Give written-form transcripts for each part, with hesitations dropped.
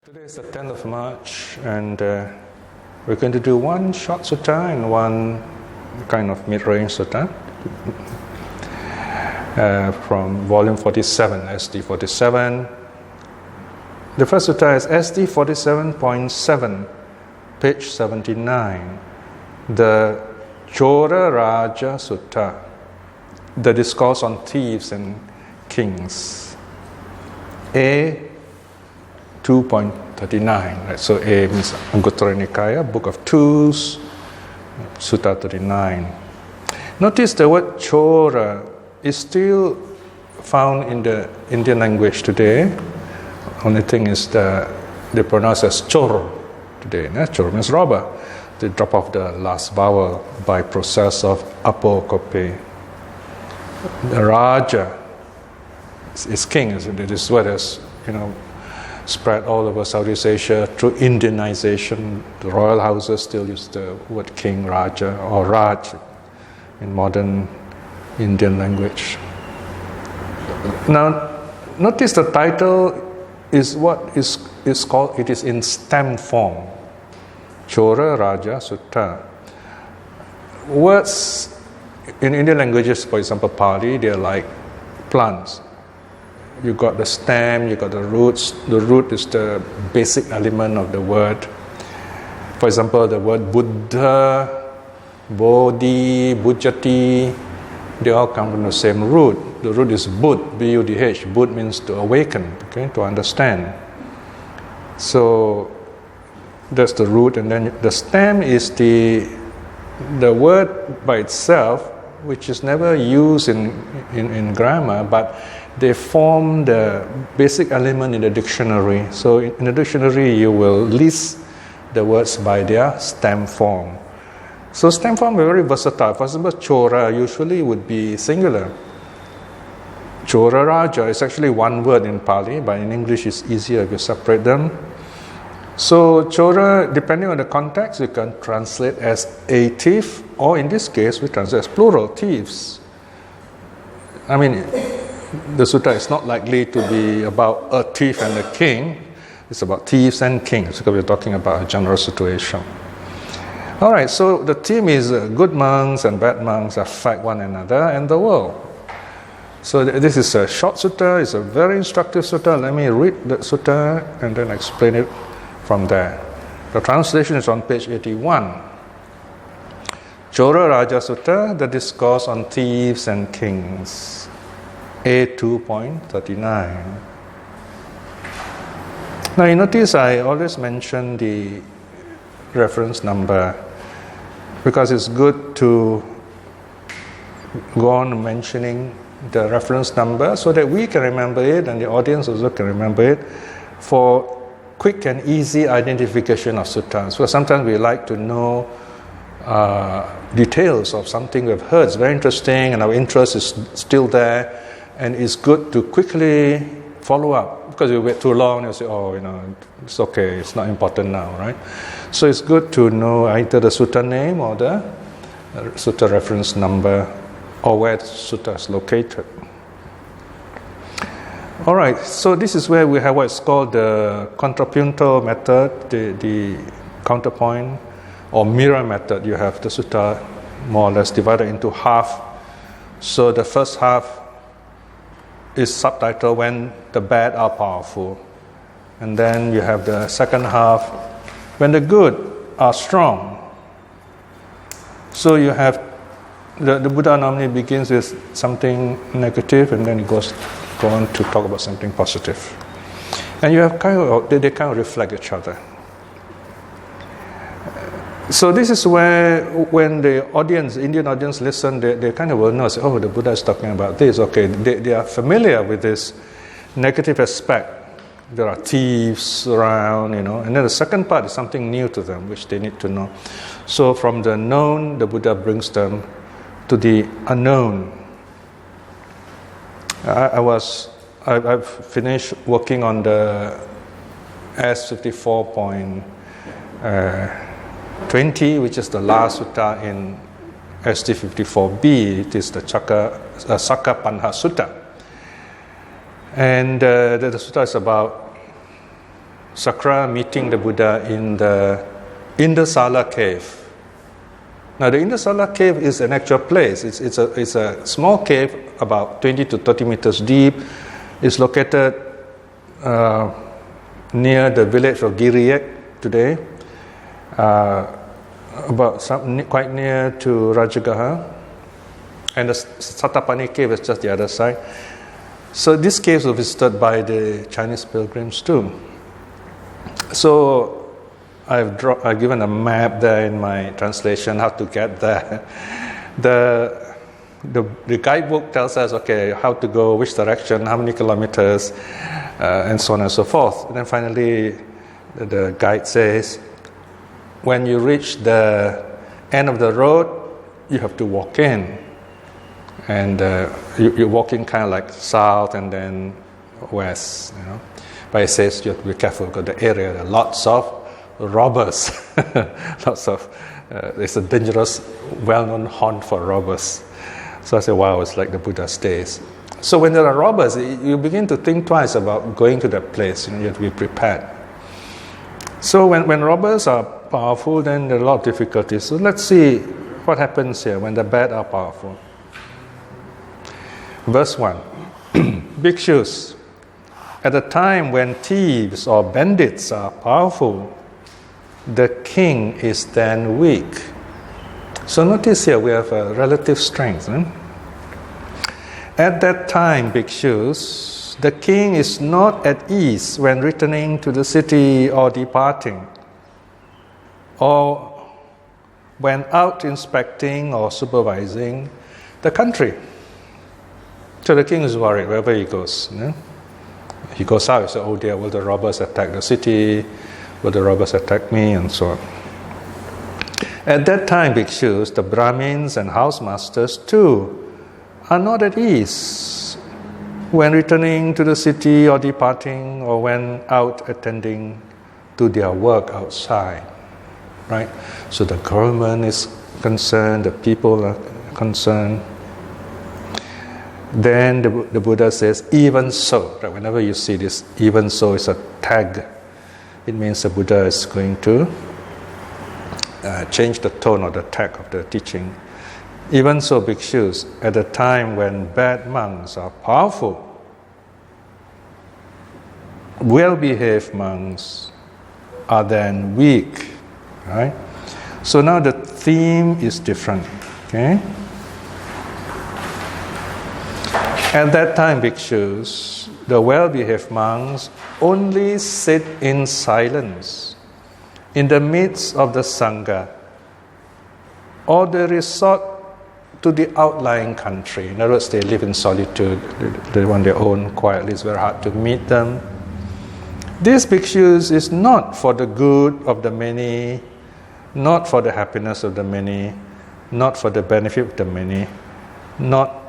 Today is the 10th of March, and we're going to do one short sutta and one kind of mid-range sutta from volume 47, SD47. The first sutta is SD47.7, page 79, the Cora Raja Sutta, the discourse on thieves and kings. A2.39, right? So A means A2.39, Book of Tools, Sutta 39. Notice the word Cora is still found in the Indian language today. Only thing is they pronounce as chor today. Chor means robber. They drop off the last vowel by process of apocope. The Raja is king. This word has, spread all over Southeast Asia through Indianization. The royal houses still use the word king, Raja, or Raj in modern Indian language. Now, notice the title is what is called, it is in stem form. Cora Raja Sutta. Words in Indian languages, for example, Pali, they're like plants. You got the stem, you got the roots. The root is the basic element of the word. For example, the word Buddha, Bodhi, Bujjati, they all come from the same root. The root is Bud, B-U-D-H. Bud means to awaken, to understand. So that's the root, and then the stem is the word by itself, which is never used in grammar, but they form the basic element in the dictionary. So in the dictionary, you will list the words by their stem form. So stem form are very versatile. For example, Cora usually would be singular. Cora Raja is actually one word in Pali, but in English it's easier if you separate them. So Cora, depending on the context, you can translate as a thief, or in this case, we translate as plural, thieves. I mean, the sutta is not likely to be about a thief and a king. It's about thieves and kings, because we're talking about a general situation. All right, so the theme is good monks and bad monks affect one another and the world. So this is a short sutta. It's a very instructive sutta. Let me read the sutta and then explain it from there. The translation is on page 81. Cora Raja Sutta, the discourse on thieves and kings. A2.39. Now you notice I always mention the reference number because it's good to go on mentioning the reference number so that we can remember it and the audience also can remember it for quick and easy identification of suttas. So sometimes we like to know details of something we've heard. It's very interesting and our interest is still there. And it's good to quickly follow up, because you wait too long, you say, it's okay, it's not important now, right? So it's good to know either the sutta name or the sutta reference number, or where the sutta is located. All right, so this is where we have what's called the contrapuntal method, the counterpoint or mirror method. You have the sutta more or less divided into half. So the first half is subtitled When the Bad Are Powerful. And then you have the second half, When the Good Are Strong. So you have, the Buddha normally begins with something negative and then it goes on to talk about something positive. And you have they kind of reflect each other. So this is where, when the audience, Indian audience, listen, they kind of will know, say, the Buddha is talking about this. Okay, they are familiar with this negative aspect. There are thieves around, and then the second part is something new to them, which they need to know. So from the known, the Buddha brings them to the unknown. I've finished working on the S54.20, which is the last sutta in SD54B. It is the Sakkapanha Sutta. And the sutta is about Sakra meeting the Buddha in the Indasala cave. Now the Indasala cave is an actual place. It's a small cave about 20 to 30 meters deep. It's located near the village of Giriek today, quite near to Rajagaha. And the Satapani cave is just the other side. So these caves were visited by the Chinese pilgrims too. So I've given a map there in my translation how to get there. The guidebook tells us, okay, how to go, which direction, how many kilometers, and so on and so forth. And then finally, the guide says, when you reach the end of the road, you have to walk in. And you're walking kind of like south and then west, But it says you have to be careful because the area, there are lots of robbers. It's a dangerous, well-known haunt for robbers. So I said, wow, it's like the Buddha's days. So when there are robbers, you begin to think twice about going to that place. You have to be prepared. So when robbers are powerful, then there are a lot of difficulties. So let's see what happens here when the bad are powerful. Verse 1. Bhikshus, at a time when thieves or bandits are powerful, the king is then weak. So notice here we have a relative strength. At that time, bhikshus, the king is not at ease when returning to the city or departing, or when out inspecting or supervising the country. So the king is worried wherever he goes. He goes out, he says, oh dear, will the robbers attack the city? Will the robbers attack me? And so on. At that time, bhikshus, the Brahmins and housemasters too, are not at ease when returning to the city or departing, or when out attending to their work outside. Right? So the government is concerned, the people are concerned. Then the Buddha says, even so. Right? Whenever you see this, even so is a tag. It means the Buddha is going to change the tone or the tag of the teaching. Even so, bhikshus, at a time when bad monks are powerful, well-behaved monks are then weak. Right? So now the theme is different. Okay? At that time, bhikshus, the well-behaved monks only sit in silence in the midst of the sangha, or they resort to the outlying country. In other words, they live in solitude. They want their own quietly. It's very hard to meet them. This bhikshus is not for the good of the many, not for the happiness of the many, not for the benefit of the many, not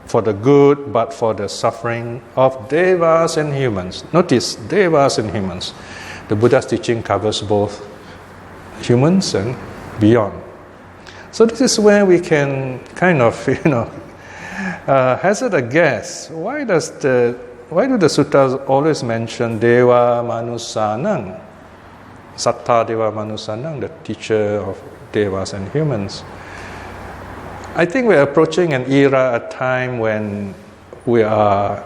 for the good, but for the suffering of devas and humans. Notice, devas and humans. The Buddha's teaching covers both humans and beyond. So this is where we can kind of, hazard a guess. Why do the suttas always mention Deva Manusanang? Satta Deva Manusanang, the teacher of devas and humans. I think we're approaching an era, a time when we are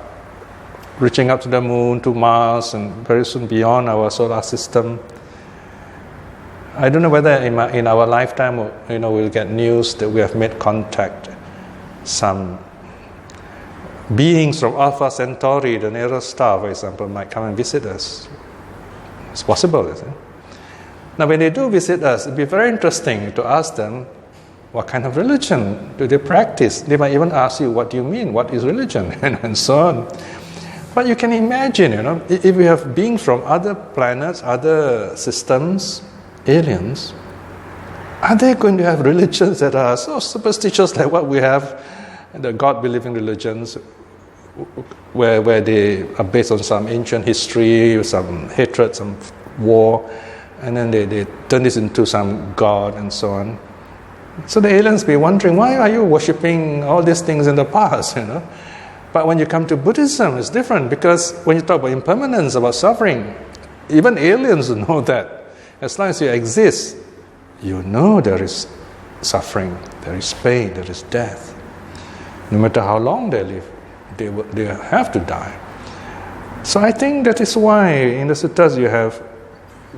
reaching up to the moon, to Mars, and very soon beyond our solar system. I don't know whether in our lifetime, we'll get news that we have made contact. Some beings from Alpha Centauri, the nearest star, for example, might come and visit us. It's possible, isn't it? Now, when they do visit us, it'd be very interesting to ask them, what kind of religion do they practice? They might even ask you, what do you mean? What is religion? And so on. But you can imagine, if we have beings from other planets, other systems, aliens, are they going to have religions that are so superstitious like what we have, the God-believing religions, where they are based on some ancient history, some hatred, some war, and then they turn this into some god and so on. So the aliens be wondering, why are you worshipping all these things in the past, But when you come to Buddhism, it's different, because when you talk about impermanence, about suffering, Even aliens know that. As long as you exist, you know there is suffering, there is pain, there is death. No matter how long they live, they have to die. So I think that is why in the suttas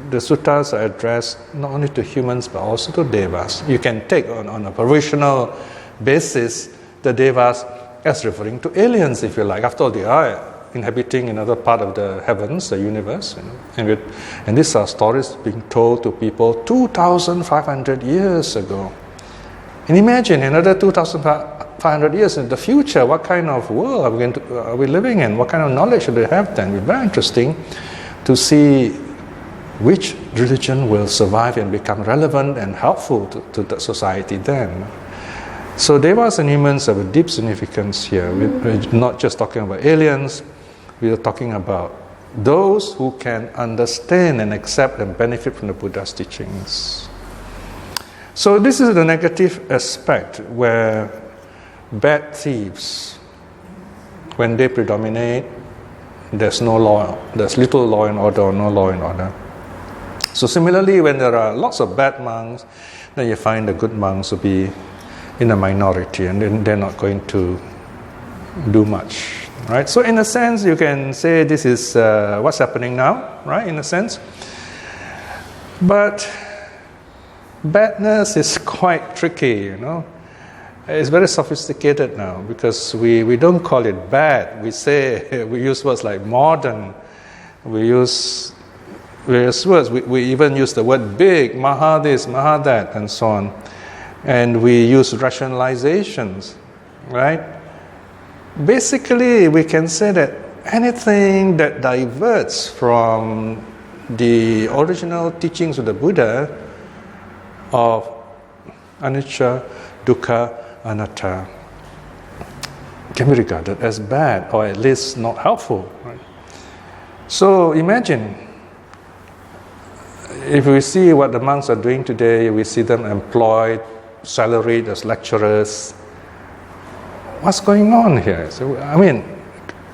the suttas are addressed not only to humans but also to devas. You can take on a provisional basis the devas as referring to aliens, if you like. After all, they are inhabiting another part of the heavens, the universe. And these are stories being told to people 2,500 years ago. And imagine another 2,500 years in the future, what kind of world are we living in? What kind of knowledge should we have then? It would be very interesting to see which religion will survive and become relevant and helpful to the society then. So devas and humans have a deep significance here. We're not just talking about aliens, we are talking about those who can understand and accept and benefit from the Buddha's teachings. So this is the negative aspect where bad thieves, when they predominate, there's no law, there's little law and order or no law and order. So similarly, when there are lots of bad monks, then you find the good monks will be in a minority, and then they're not going to do much, right? So in a sense, you can say this is what's happening now, right? In a sense, but badness is quite tricky, It's very sophisticated now because we don't call it bad. We use words like modern. We use various words. We even use the word big, maha this, maha that, and so on. And we use rationalizations, right? Basically, we can say that anything that diverts from the original teachings of the Buddha of anicca, dukkha, anatta can be regarded as bad or at least not helpful. Right? So imagine if we see what the monks are doing today, we see them employed, salaried as lecturers. What's going on here? So,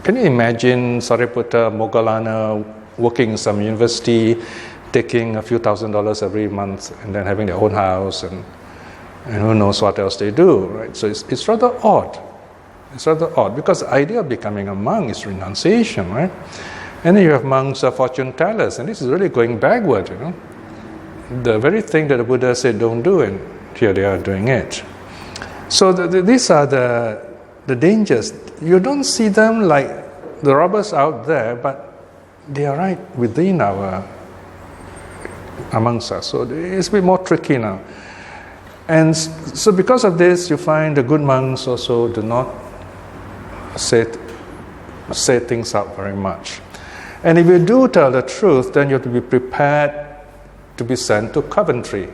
can you imagine Sariputta, Moggallana working in some university, taking a few $1,000s every month and then having their own house and who knows what else they do, right? So it's rather odd. It's rather odd because the idea of becoming a monk is renunciation, right? And then you have monks are fortune tellers, and this is really going backward, The very thing that the Buddha said don't do, and here they are doing it. So these are the dangers. You don't see them like the robbers out there, but they are right within amongst us. So it's a bit more tricky now. And so because of this, you find the good monks also do not say things out very much. And if you do tell the truth, then you have to be prepared to be sent to Coventry,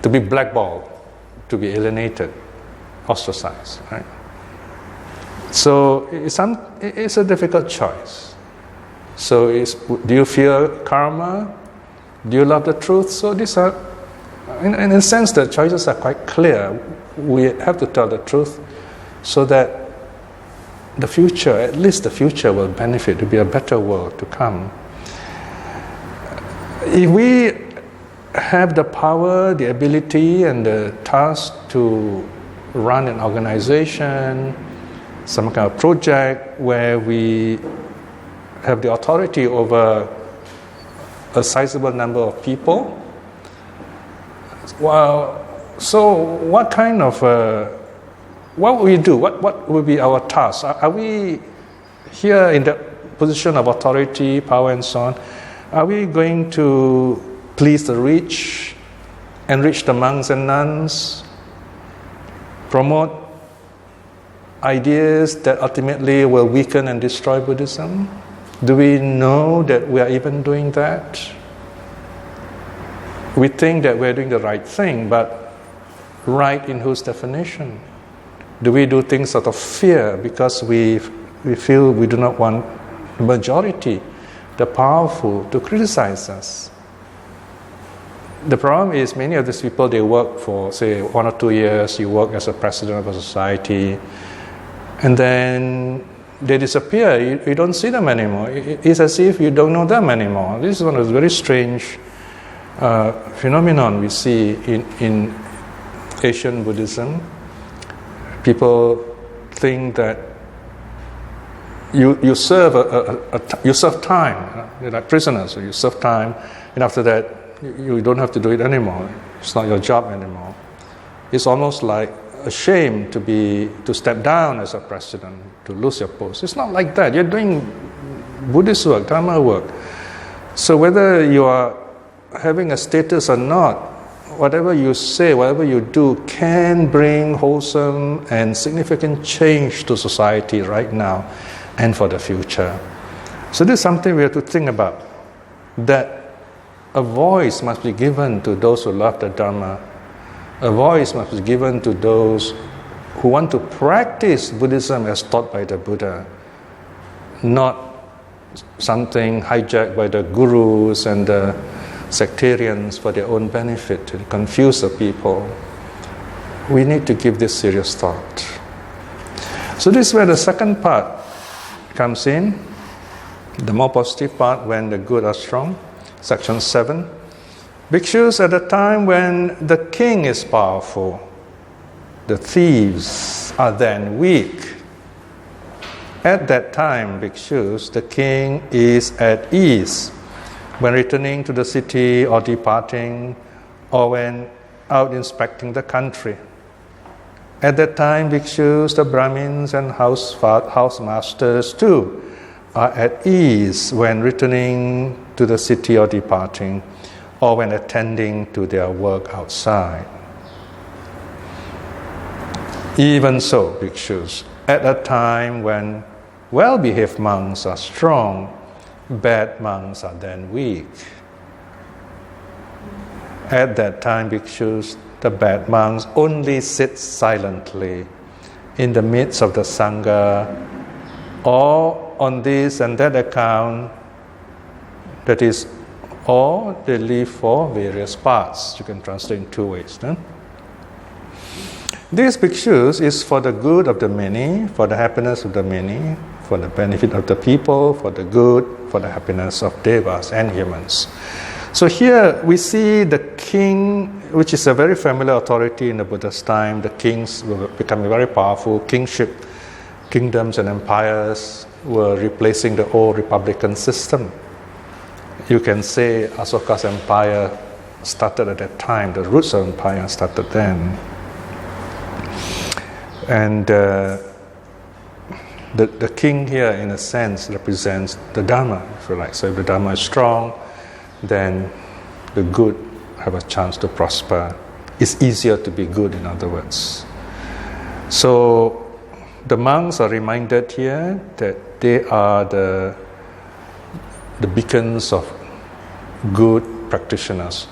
to be blackballed, to be alienated, ostracized, right? So it's a difficult choice. So do you fear karma? Do you love the truth? So these are, in a sense, the choices are quite clear. We have to tell the truth so that the future, at least the future, will benefit, to be a better world to come. If we have the power, the ability, and the task to run an organization, some kind of project where we have the authority over a sizable number of people, well, so what kind of what will we do? What will be our task? Are we here in the position of authority, power, and so on? Are we going to please the rich, enrich the monks and nuns, promote ideas that ultimately will weaken and destroy Buddhism? Do we know that we are even doing that? We think that we're doing the right thing, but right in whose definition? Do we do things out of fear because we feel we do not want the majority, the powerful, to criticize us? The problem is many of these people, they work for, say, 1 or 2 years, you work as a president of a society, and then they disappear. You don't see them anymore. It's as if you don't know them anymore. This is one of the very strange phenomenon we see in Asian Buddhism. People think that you serve you serve time. You're like prisoners. So you serve time, and after that you don't have to do it anymore. It's not your job anymore. It's almost like a shame to step down as a president, to lose your post. It's not like that. You're doing Buddhist work, Dharma work. So whether you are having a status or not, whatever you say, whatever you do can bring wholesome and significant change to society right now and for the future. So this is something we have to think about, that a voice must be given to those who love the Dharma. A voice must be given to those who want to practice Buddhism as taught by the Buddha, not something hijacked by the gurus and the sectarians for their own benefit to confuse the people. We need to give this serious thought. So this is where the second part comes in, the more positive part when the good are strong. Section 7. Bhikshus, at a time when the king is powerful, the thieves are then weak. At that time, bhikshus, the king is at ease when returning to the city or departing, or when out inspecting the country. At that time, bhikshus, the Brahmins and housemasters too are at ease when returning to the city or departing, or when attending to their work outside. Even so, bhikshus, at a time when well-behaved monks are strong, bad monks are then weak. At that time, bhikshus, the bad monks only sit silently in the midst of the sangha, or on this and that account, that is, or they live for various parts. You can translate in two ways. No? These bhikshus is for the good of the many, for the happiness of the many, for the benefit of the people, for the good, for the happiness of devas and humans. So here we see the king, which is a very familiar authority in the Buddha's time. The kings were becoming very powerful. Kingdoms and empires were replacing the old republican system. You can say Asoka's empire started at that time. The roots of empire started then. And the king here, in a sense, represents the Dharma, if you like. So if the Dharma is strong, then the good have a chance to prosper. It's easier to be good, in other words. So the monks are reminded here that they are the beacons of good practitioners.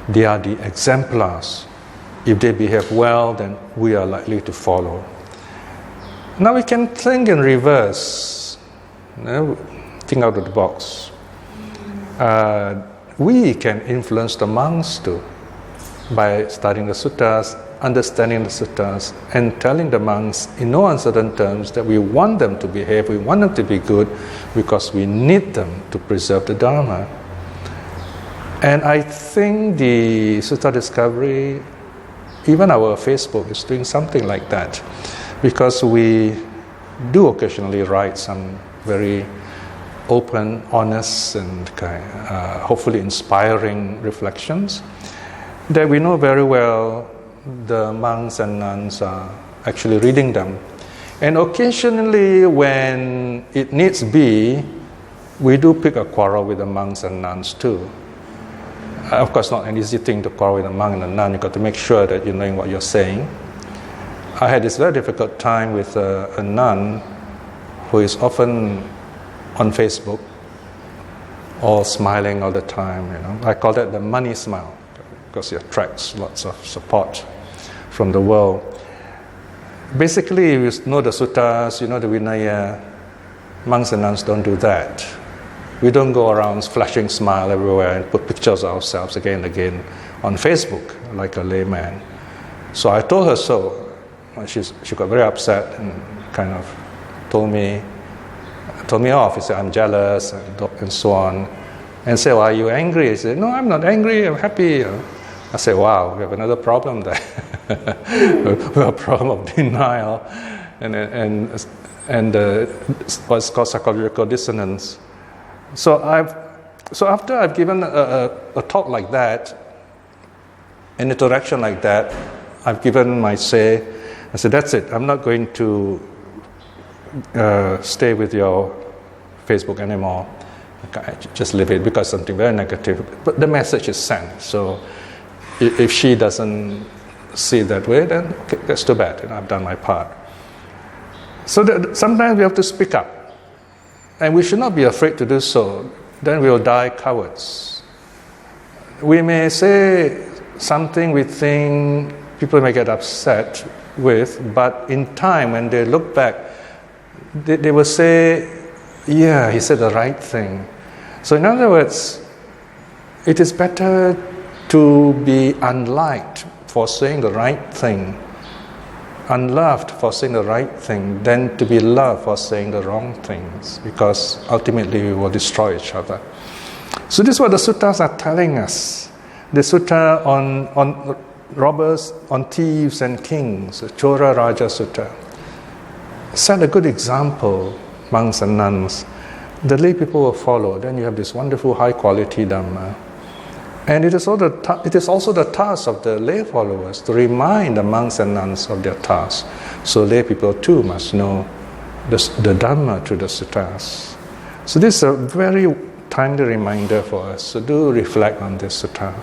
They are the exemplars. If they behave well, then we are likely to follow. Now we can think in reverse. Think out of the box. We can influence the monks too by studying the suttas, understanding the suttas, and telling the monks in no uncertain terms that we want them to behave, we want them to be good, because we need them to preserve the Dharma. And I think the Sutta Discovery, even our Facebook, is doing something like that, because we do occasionally write some very open, honest, and hopefully inspiring reflections that we know very well the monks and nuns are actually reading them. And occasionally, when it needs be, we do pick a quarrel with the monks and nuns too. Of course, not an easy thing to quarrel with a monk and a nun. You've got to make sure that you're knowing what you're saying. I had this very difficult time with a nun who is often on Facebook, all smiling all the time. I call that the money smile, because it attracts lots of support from the world. Basically, you know the suttas, you know the Vinaya. Monks and nuns don't do that. We don't go around flashing smile everywhere and put pictures of ourselves again and again on Facebook like a layman. So I told her so. She got very upset and kind of told me, told me off. He said, I'm jealous, and so on. And say, well, are you angry? He said, no, I'm not angry, I'm happy. I said, wow, we have another problem there. We have a problem of denial and what's called psychological dissonance. So after I've given a talk like that, an interaction like that, I've given my say. I said, that's it. I'm not going to stay with your Facebook anymore. Okay, just leave it because something very negative. But the message is sent. So if she doesn't see it that way, then okay, that's too bad. I've done my part. So sometimes we have to speak up. And we should not be afraid to do so. Then we will die cowards. We may say something we think people may get upset with, but in time, when they look back, they will say, yeah, he said the right thing. So in other words, it is better to be unliked for saying the right thing, unloved for saying the right thing, than to be loved for saying the wrong things, because ultimately we will destroy each other. So this is what the suttas are telling us. The sutta on robbers, on thieves and kings, the Cora Raja Sutta, set a good example, monks and nuns. The lay people will follow. Then you have this wonderful high quality Dhamma. And it is also the task of the lay followers to remind the monks and nuns of their task. So lay people too must know the Dhamma through the suttas. So this is a very timely reminder for us. So do reflect on this sutta.